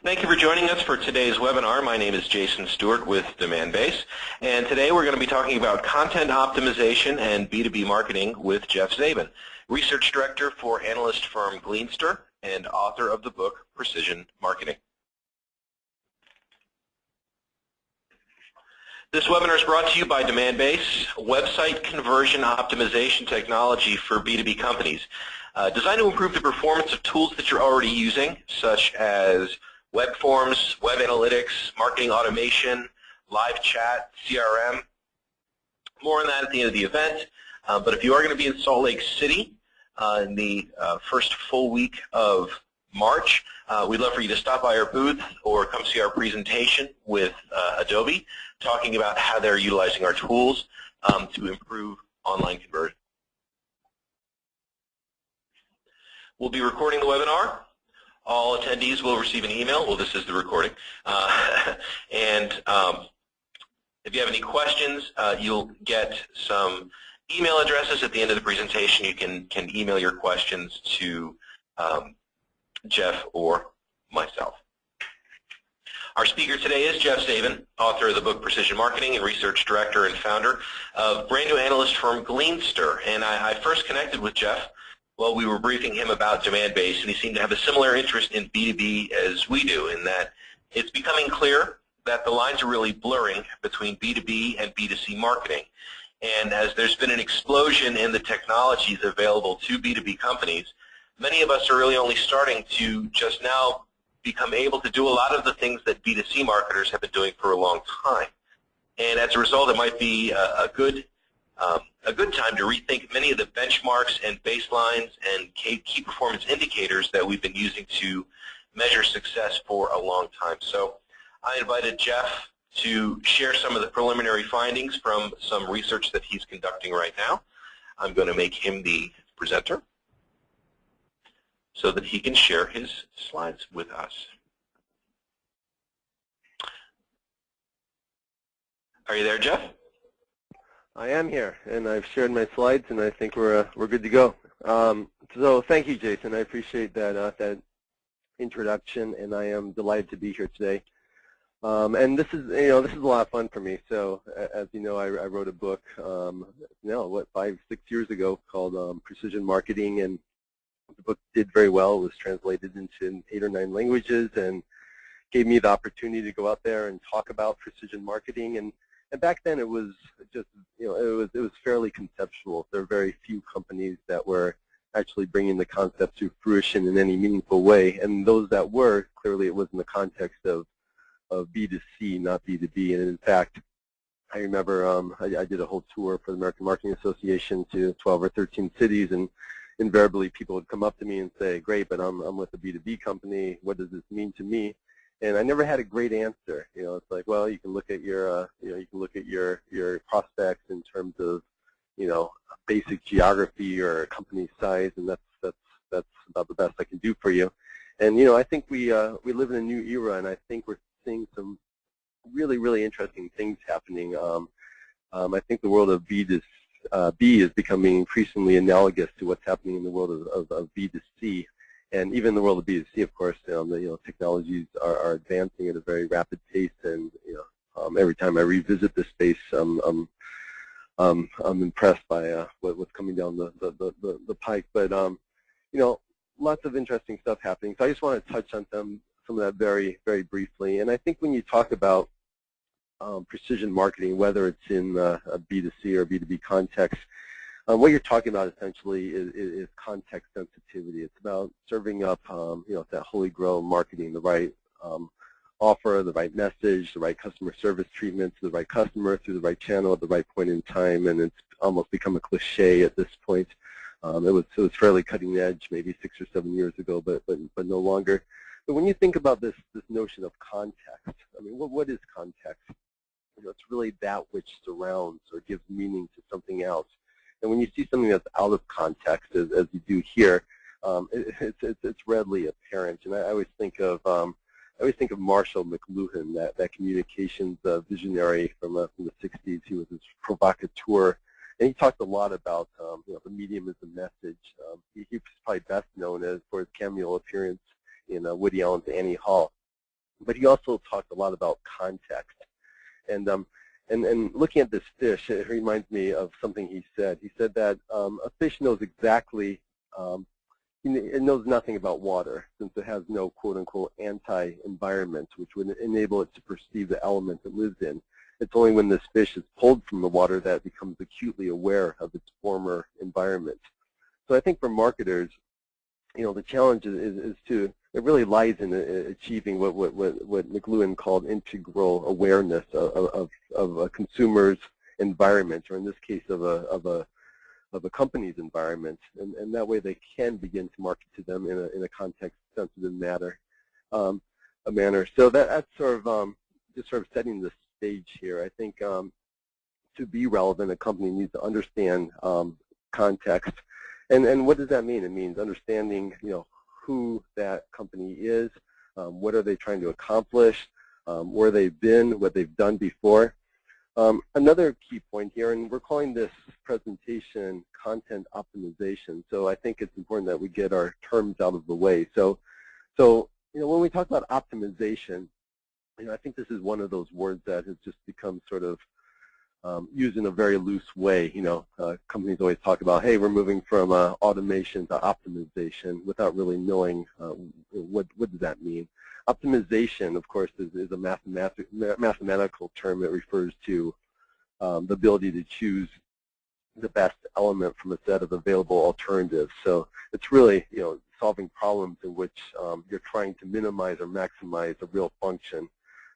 Thank you for joining us for today's webinar. My name is Jason Stewart with Demandbase, and today we're going to be talking about content optimization and B2B marketing with Jeff Zabin, Research Director for analyst firm Gleanster and author of the book Precision Marketing. This webinar is brought to you by Demandbase, website conversion optimization technology for B2B companies, designed to improve the performance of tools that you're already using, such as web forms, web analytics, marketing automation, live chat, CRM. More on that at the end of the event. But if you are going to be in Salt Lake City in the first full week of March, we'd love for you to stop by our booth or come see our presentation with Adobe, talking about how they're utilizing our tools to improve online conversion. We'll be recording the webinar. All attendees will receive an email. Well, this is the recording. If you have any questions, you'll get some email addresses at the end of the presentation. You can email your questions to Jeff or myself. Our speaker today is Jeff Zabin, author of the book Precision Marketing and Research Director and founder of brand new analyst firm Gleanster. And I first connected with Jeff while we were briefing him about Demandbase, and he seemed to have a similar interest in B2B as we do, in that it's becoming clear that the lines are really blurring between B2B and B2C marketing. And as there's been an explosion in the technologies available to B2B companies, many of us are really only starting to just now become able to do a lot of the things that B2C marketers have been doing for a long time. And as a result, it might be a good time to rethink many of the benchmarks and baselines and key performance indicators that we've been using to measure success for a long time. So I invited Jeff to share some of the preliminary findings from some research that he's conducting right now. I'm going to make him the presenter so that he can share his slides with us. Are you there, Jeff? I am here, and I've shared my slides, and I think we're good to go. So thank you, Jason. I appreciate that introduction, and I am delighted to be here today. And this is a lot of fun for me. So as you know, I wrote a book, 5-6 years ago called Precision Marketing, and the book did very well. It was translated into 8 or 9 languages, and gave me the opportunity to go out there and talk about precision marketing. And back then, it was just, it was fairly conceptual. There were very few companies that were actually bringing the concept to fruition in any meaningful way. And those that were, clearly it was in the context of B2C, not B2B. And in fact, I remember I did a whole tour for the American Marketing Association to 12 or 13 cities, and invariably people would come up to me and say, "Great, but I'm with a B2B company. What does this mean to me?" And I never had a great answer. It's like, well, you can look at your, your prospects in terms of, basic geography or company size, and that's about the best I can do for you. And I think we live in a new era, and I think we're seeing some really, really interesting things happening. I think the world of B2B is becoming increasingly analogous to what's happening in the world of B2C. And even in the world of B2C, of course, the technologies are advancing at a very rapid pace, and every time I revisit this space, I'm impressed by what's coming down the pike. But lots of interesting stuff happening. So I just want to touch on some of that very, very briefly. And I think when you talk about precision marketing, whether it's in a B2C or B2B context, what you're talking about essentially is context sensitivity. It's about serving up, that holy grail marketing, the right offer, the right message, the right customer service treatment to the right customer through the right channel at the right point in time. And it's almost become a cliche at this point. It was fairly cutting edge maybe 6 or 7 years ago, but no longer. But when you think about this notion of context, I mean, what is context? It's really that which surrounds or gives meaning to something else. And when you see something that's out of context, as you do here, it's readily apparent. And I always think of Marshall McLuhan, that communications visionary from the '60s. He was this provocateur, and he talked a lot about the medium as a message. He's probably best known as for his cameo appearance in Woody Allen's Annie Hall. but he also talked a lot about context. And looking at this fish, it reminds me of something he said. He said that a fish knows exactly, it knows nothing about water, since it has no quote-unquote anti-environment, which would enable it to perceive the element it lives in. It's only when this fish is pulled from the water that it becomes acutely aware of its former environment. So I think for marketers, the challenge is to, it really lies in achieving what McLuhan called integral awareness of a consumer's environment, or in this case of a company's environment, and that way they can begin to market to them in a context-sensitive manner. So that's sort of just sort of setting the stage here. I think to be relevant, a company needs to understand context. And what does that mean? It means understanding, who that company is, what are they trying to accomplish, where they've been, what they've done before. Another key point here, and we're calling this presentation content optimization. So I think it's important that we get our terms out of the way. So when we talk about optimization, I think this is one of those words that has just become sort of used in a very loose way. Companies always talk about, hey, we're moving from automation to optimization without really knowing what does that mean. Optimization, of course, is a mathematical term that refers to the ability to choose the best element from a set of available alternatives. So it's really, solving problems in which you're trying to minimize or maximize a real function,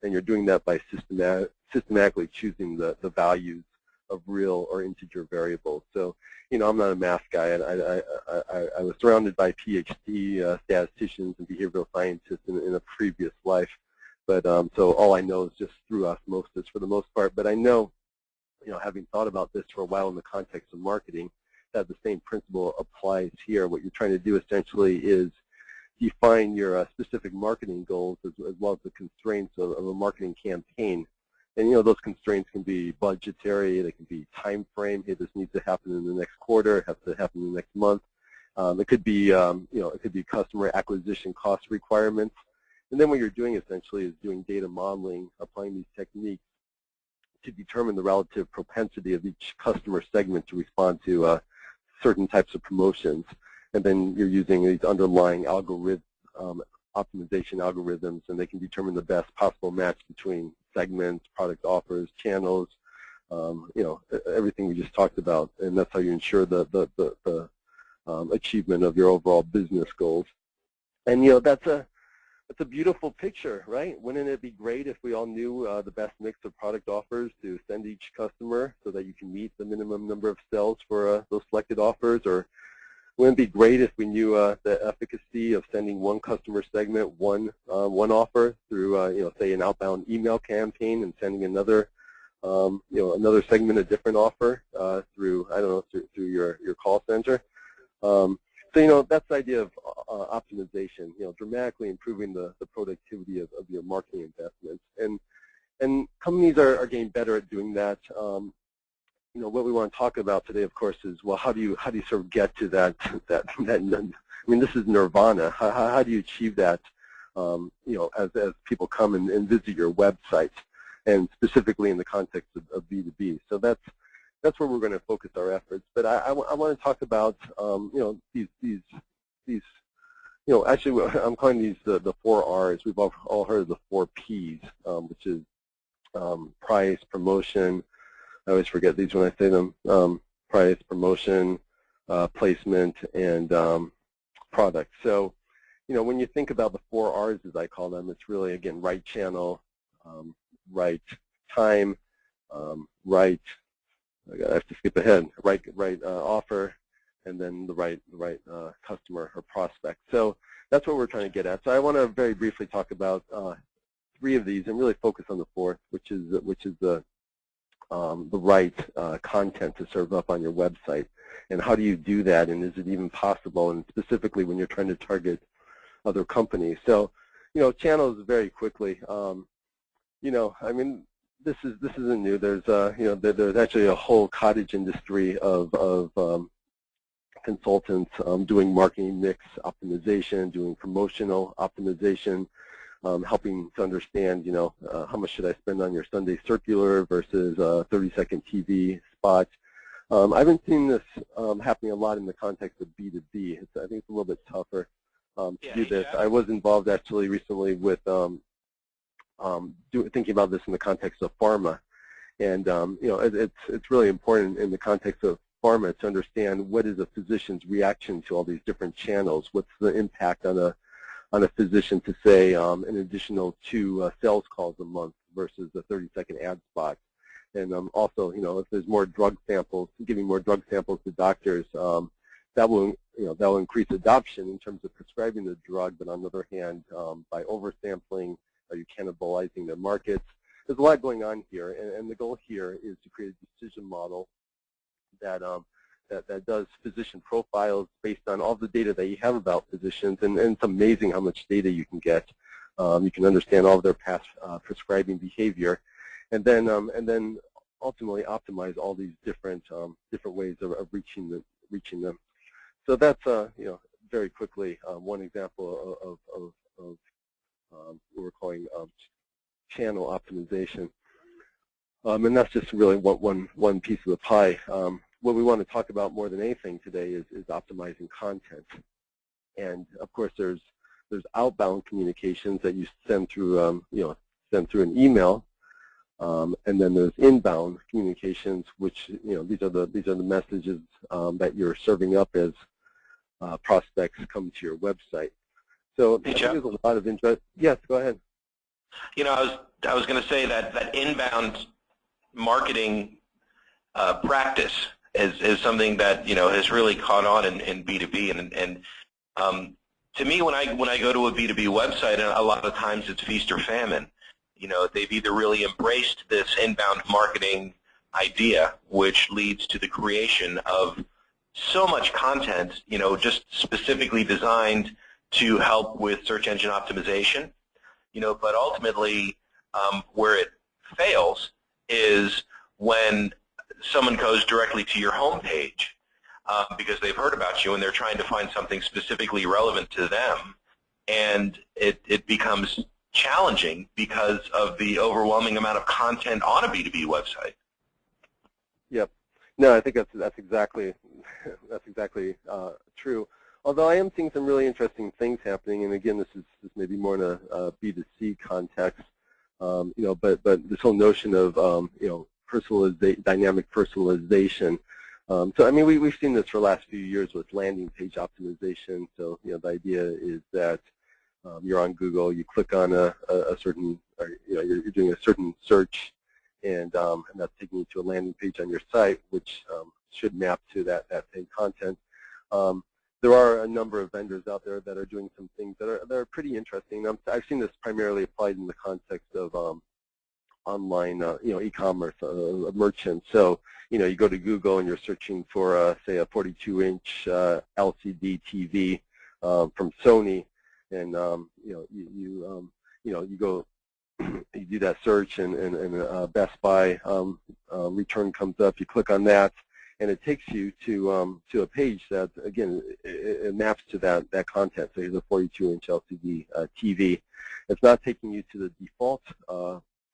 and you're doing that by systematically choosing the values of real or integer variables. So, I'm not a math guy. I was surrounded by PhD statisticians and behavioral scientists in a previous life, but so all I know is just through osmosis for the most part. But I know, having thought about this for a while in the context of marketing, that the same principle applies here. What you're trying to do essentially is define your specific marketing goals as well as the constraints of a marketing campaign. And those constraints can be budgetary, they can be time frame. Hey, this needs to happen in the next quarter, it has to happen in the next month. It could be, it could be customer acquisition cost requirements. And then what you're doing essentially is doing data modeling, applying these techniques to determine the relative propensity of each customer segment to respond to certain types of promotions. And then you're using these underlying optimization algorithms, and they can determine the best possible match between segments, product offers, channels, everything we just talked about. And that's how you ensure the achievement of your overall business goals. And that's a beautiful picture, right? Wouldn't it be great if we all knew the best mix of product offers to send each customer so that you can meet the minimum number of sales for those selected offers? Or wouldn't it be great if we knew the efficacy of sending one customer segment one offer through, say, an outbound email campaign, and sending another, another segment a different offer through, I don't know, through your call center? So that's the idea of optimization. Dramatically improving the productivity of your marketing investments, and companies are getting better at doing that. What we want to talk about today, of course, is, well, how do you sort of get to that I mean, this is nirvana. How do you achieve that? As people come and visit your website, and specifically in the context of B2B. So that's where we're going to focus our efforts. But I want to talk about these actually I'm calling these the 4 R's. We've all heard of the 4 P's, which is price, promotion. I always forget these when I say them. Price, promotion, placement, and product. So, when you think about the 4 R's, as I call them, it's really, again, right channel, right time, right, I have to skip ahead, right offer, and then the right customer or prospect. So that's what we're trying to get at. So I want to very briefly talk about 3 of these and really focus on the 4th, which is the right content to serve up on your website. And how do you do that, and is it even possible, and specifically when you're trying to target other companies? So, channels very quickly. I mean, this isn't new. There's there's actually a whole cottage industry of consultants doing marketing mix optimization, doing promotional optimization. helping to understand, how much should I spend on your Sunday circular versus a 30-second TV spot. I've been seeing this happening a lot in the context of B2B. I think it's a little bit tougher to do this. I was involved actually recently with thinking about this in the context of pharma. And it's really important in the context of pharma to understand what is a physician's reaction to all these different channels. What's the impact on a physician to say an additional 2 sales calls a month versus a 30-second ad spot. And also, if there's more drug samples, giving more drug samples to doctors, that will increase adoption in terms of prescribing the drug. But on the other hand, by oversampling, are you cannibalizing their markets? There's a lot going on here, and the goal here is to create a decision model that that does physician profiles based on all the data that you have about physicians, and it's amazing how much data you can get. You can understand all of their past prescribing behavior, and then ultimately optimize all these different ways of reaching them. So that's very quickly one example of what we're calling channel optimization, and that's just really one piece of the pie. What we want to talk about more than anything today is optimizing content, and of course there's outbound communications that you send through an email, and then there's inbound communications, which these are the messages that you're serving up as prospects come to your website. So I think there's a lot of interest. Yes, go ahead. I was going to say that inbound marketing practice is something that has really caught on in B2B, and to me, when I go to a B2B website, and a lot of times it's feast or famine. They've either really embraced this inbound marketing idea, which leads to the creation of so much content, just specifically designed to help with search engine optimization. But ultimately, where it fails is when someone goes directly to your homepage because they've heard about you and they're trying to find something specifically relevant to them, and it becomes challenging because of the overwhelming amount of content on a B2B website. Yep. No, I think that's exactly true. Although I am seeing some really interesting things happening, and again, this is maybe more in a B2C context, but this whole notion of dynamic personalization. So I mean, we've seen this for the last few years with landing page optimization. So the idea is that you're on Google, you click on a certain, or you're doing a certain search, and that's taking you to a landing page on your site, which should map to that same content. There are a number of vendors out there that are doing some things that are pretty interesting. I've seen this primarily applied in the context of online, e-commerce, merchants. So, you go to Google and you're searching for, say, a 42-inch LCD TV from Sony, and you go, you do that search, and Best Buy return comes up. You click on that, and it takes you to a page that, again, it maps to that content. So here's a 42-inch LCD TV. It's not taking you to the default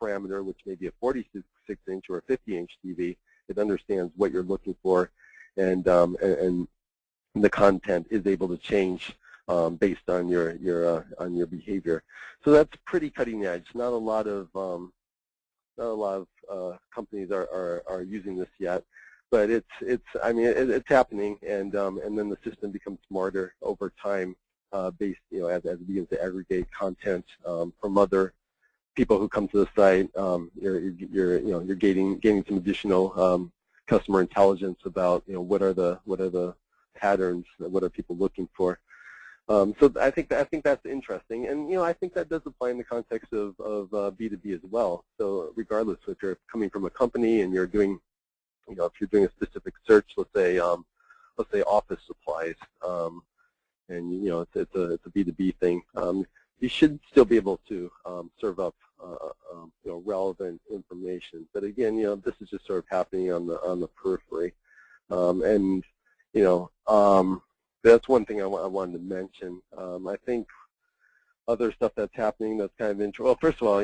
parameter, which may be a 46-inch or a 50-inch TV. It understands what you're looking for, and the content is able to change based on your behavior. So that's pretty cutting edge. Not a lot of companies are using this yet, but it's happening, and then the system becomes smarter over time, based as it begins to aggregate content from other people who come to the site. You're gaining some additional customer intelligence about what are the patterns, what are people looking for. So I think that's interesting, and I think that does apply in the context of B2B as well. So regardless if you're coming from a company and you're doing, if you're doing a specific search, let's say office supplies, and it's a B2B thing, you should still be able to serve up relevant information. But again, this is just sort of happening on the periphery, and that's one thing I wanted to mention. I think other stuff that's happening that's kind of interesting. Well, first of all,